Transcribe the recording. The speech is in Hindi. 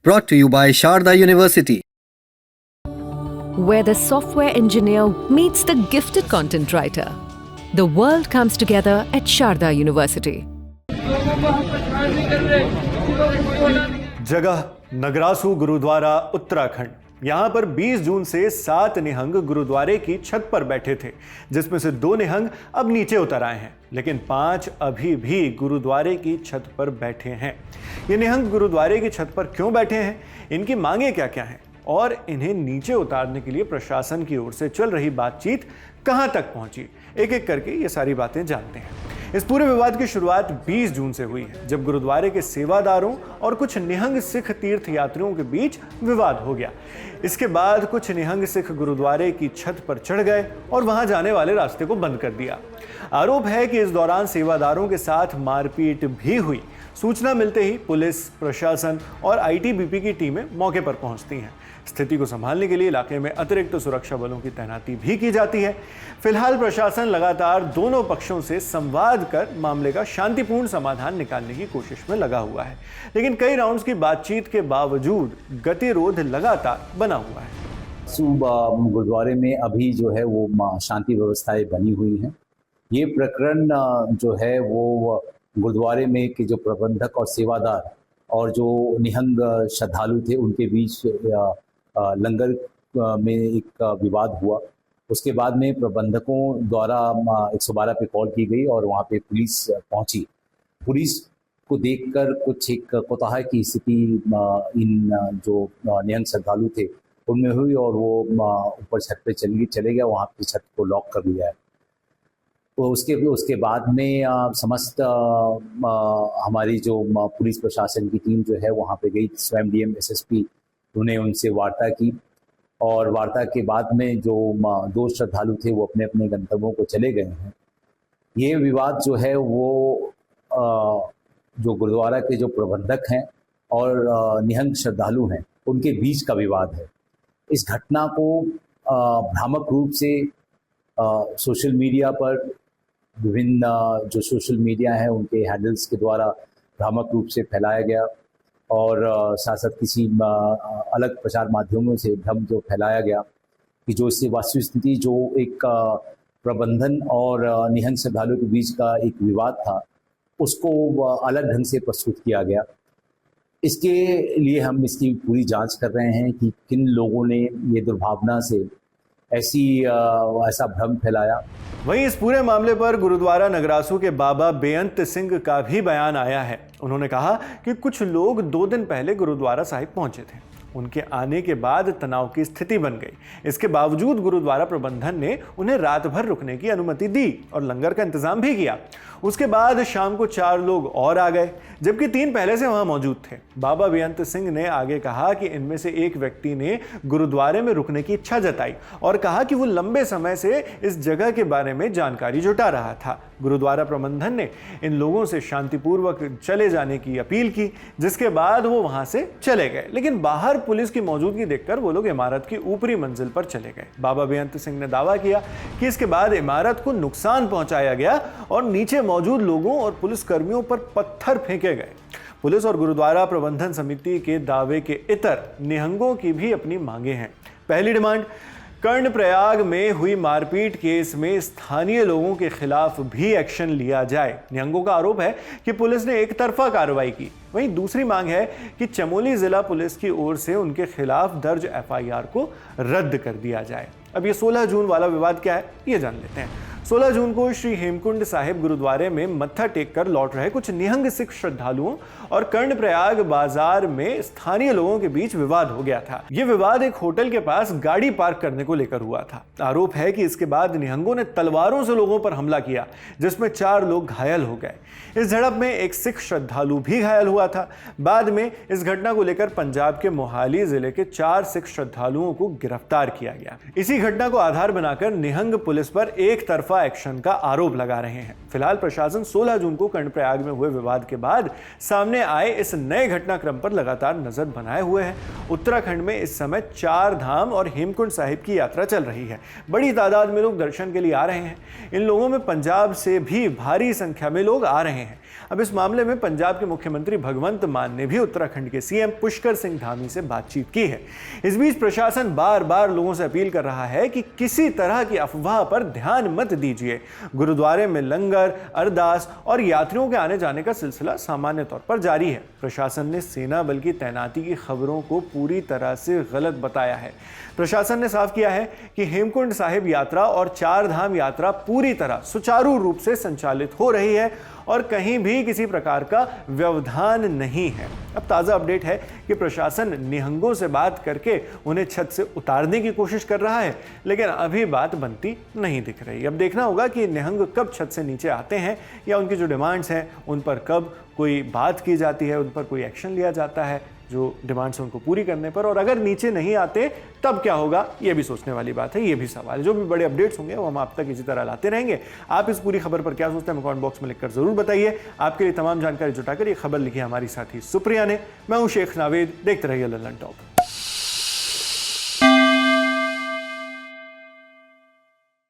Brought to you by Sharda University. Where the software engineer meets the gifted content writer. The world comes together at Sharda University. जगह नगरासू गुरुद्वारा उत्तराखंड। यहाँ पर 20 जून से 7 निहंग गुरुद्वारे की छत पर बैठे थे, जिसमें से 2 निहंग अब नीचे उतर आए हैं, लेकिन 5 अभी भी गुरुद्वारे की छत पर बैठे हैं। ये निहंग गुरुद्वारे की छत पर क्यों बैठे हैं, इनकी मांगे क्या क्या हैं और इन्हें नीचे उतारने के लिए प्रशासन की ओर से चल रही बातचीत कहां तक पहुंची, एक एक करके ये सारी बातें जानते हैं। इस पूरे विवाद की शुरुआत 20 जून से हुई है, जब गुरुद्वारे के सेवादारों और कुछ निहंग सिख तीर्थ यात्रियों के बीच विवाद हो गया। इसके बाद कुछ निहंग सिख गुरुद्वारे की छत पर चढ़ गए और वहां जाने वाले रास्ते को बंद कर दिया। आरोप है कि इस दौरान सेवादारों के साथ मारपीट भी हुई। सूचना मिलते ही पुलिस, प्रशासन और आईटीबीपी की टीमें मौके पर पहुंचती हैं। स्थिति को संभालने के लिए इलाके में अतिरिक्त सुरक्षा बलों की तैनाती भी की जाती है। फिलहाल प्रशासन लगातार दोनों पक्षों से संवाद कर मामले का शांतिपूर्ण समाधान निकालने की कोशिश में लगा हुआ है, लेकिन कई राउंड्स की बातचीत के बावजूद गतिरोध लगातार बना हुआ है। सुबह गुरुद्वारे में अभी जो है वो शांति व्यवस्थाएं बनी हुई हैं। ये प्रकरण जो है वो गुरुद्वारे में के जो प्रबंधक और सेवादार और जो निहंग श्रद्धालु थे उनके बीच लंगर में एक विवाद हुआ। उसके बाद में प्रबंधकों द्वारा 112 पे कॉल की गई और वहाँ पे पुलिस पहुँची। पुलिस को देखकर कुछ एक कोताही की स्थिति इन जो निहंग श्रद्धालु थे उनमें हुई और वो ऊपर छत पे चले गया। वहाँ पे छत को लॉक कर लिया है। तो उसके बाद में समस्त हमारी जो पुलिस प्रशासन की टीम जो है वहाँ पे गई। स्वयं डीएम एसएसपी उन्हें उनसे वार्ता की और वार्ता के बाद में जो 2 श्रद्धालु थे वो अपने अपने गंतव्यों को चले गए हैं। ये विवाद जो है वो जो गुरुद्वारा के जो प्रबंधक हैं और निहंग श्रद्धालु हैं उनके बीच का विवाद है। इस घटना को भ्रामक रूप से सोशल मीडिया पर विभिन्न जो सोशल मीडिया है उनके हैंडल्स के द्वारा भ्रामक रूप से फैलाया गया और साथ साथ किसी अलग प्रचार माध्यमों से भ्रम जो फैलाया गया कि जो इससे वास्तविक स्थिति जो एक प्रबंधन और निहंग श्रद्धालुओं के बीच का एक विवाद था उसको अलग ढंग से प्रस्तुत किया गया। इसके लिए हम इसकी पूरी जांच कर रहे हैं कि किन लोगों ने ये दुर्भावना से ऐसा भ्रम फैलाया। वहीं इस पूरे मामले पर गुरुद्वारा नगरासू के बाबा बेअंत सिंह का भी बयान आया है। उन्होंने कहा कि कुछ लोग 2 दिन पहले गुरुद्वारा साहिब पहुंचे थे। उनके आने के बाद तनाव की स्थिति बन गई। इसके बावजूद गुरुद्वारा प्रबंधन ने उन्हें रात भर रुकने की अनुमति दी और लंगर का इंतजाम भी किया। उसके बाद शाम को 4 लोग और आ गए, जबकि 3 पहले से वहां मौजूद थे। बाबा बेअंत सिंह ने आगे कहा कि इनमें से एक व्यक्ति ने गुरुद्वारे में रुकने की इच्छा जताई और कहा कि वो लंबे समय से इस जगह के बारे में जानकारी जुटा रहा था। गुरुद्वारा प्रबंधन ने इन लोगों से शांतिपूर्वक चले जाने की अपील की, जिसके बाद वो वहां से चले गए, लेकिन बाहर पुलिस की मौजूदगी देखकर वो लोग इमारत की ऊपरी मंजिल पर चले गए। बाबा बेअंत सिंह ने दावा किया कि इसके बाद इमारत को नुकसान पहुंचाया गया और नीचे मौजूद लोगों और पुलिसकर्मियों पर पत्थर फेंके गए। पुलिस और गुरुद्वारा प्रबंधन समिति के दावे के इतर निहंगों की भी अपनी मांगे हैं। पहली डिमांड, कर्णप्रयाग में हुई मारपीट केस में स्थानीय लोगों के खिलाफ भी एक्शन लिया जाए। निहंगों का आरोप है कि पुलिस ने एक तरफा कार्रवाई की। वहीं दूसरी मांग है कि चमोली जिला पुलिस की ओर से उनके खिलाफ दर्ज एफआईआर को रद्द कर दिया जाए। अब ये 16 जून वाला विवाद क्या है, ये जान लेते हैं। 16 जून को श्री हेमकुंड साहिब गुरुद्वारे में मत्था टेक कर लौट रहे कुछ निहंग सिख श्रद्धालुओं और कर्णप्रयाग बाजार में स्थानीय लोगों के बीच विवाद हो गया था। यह विवाद एक होटल के पास गाड़ी पार्क करने को लेकर हुआ था। आरोप है कि इसके बाद निहंगों ने तलवारों से लोगों पर हमला किया, जिसमें 4 लोग घायल हो गए। इस झड़प में एक सिख श्रद्धालु भी घायल हुआ था। बाद में इस घटना को लेकर पंजाब के मोहाली जिले के 4 सिख श्रद्धालुओं को गिरफ्तार किया गया। इसी घटना को आधार बनाकर निहंग पुलिस पर एक तरफा एक्शन का आरोप लगा रहे हैं। फिलहाल प्रशासन 16 जून को कर्णप्रयाग में हुए विवाद के बाद सामने आए इस नए घटनाक्रम पर लगातार नजर बनाए हुए है। उत्तराखंड में इस समय 4 धाम और हेमकुंड साहिब की यात्रा चल रही है। बड़ी तादाद में लोग दर्शन के लिए आ रहे हैं। इन लोगों में पंजाब से भी भारी संख्या में लोग आ रहे हैं। अब इस मामले में पंजाब के मुख्यमंत्री भगवंत मान ने भी उत्तराखंड के सीएम पुष्कर सिंह धामी से बातचीत की है। इस बीच प्रशासन बार बार लोगों से अपील कर रहा है कि किसी तरह की अफवाह पर ध्यान मत दीजिए। गुरुद्वारे में लंगर, अरदास और यात्रियों के आने जाने का सिलसिला सामान्य तौर पर जारी है। प्रशासन ने सेना बल की तैनाती की खबरों को पूरी तरह से गलत बताया है। प्रशासन ने साफ किया है कि हेमकुंड साहिब यात्रा और चार धाम यात्रा पूरी तरह सुचारू रूप से संचालित हो रही है और कहीं भी किसी प्रकार का व्यवधान नहीं है। अब ताज़ा अपडेट है कि प्रशासन निहंगों से बात करके उन्हें छत से उतारने की कोशिश कर रहा है, लेकिन अभी बात बनती नहीं दिख रही। अब देखना होगा कि निहंग कब छत से नीचे आते हैं या उनकी जो डिमांड्स हैं उन पर कब कोई बात की जाती है, उन पर कोई एक्शन लिया जाता है जो डिमांड्स हैं उनको पूरी करने पर। और अगर नीचे नहीं आते तब क्या होगा, ये भी सोचने वाली बात है, ये भी सवाल है। जो भी बड़े अपडेट्स होंगे वो हम आप तक इसी तरह लाते रहेंगे। आप इस पूरी खबर पर क्या सोचते हैं कमेंट बॉक्स में लिखकर जरूर बताइए। आपके लिए तमाम जानकारी जुटाकर ये खबर लिखी हमारी साथी सुप्रिया ने। मैं हूं शेख नावेद, देखते रहिए लल्लन टॉप।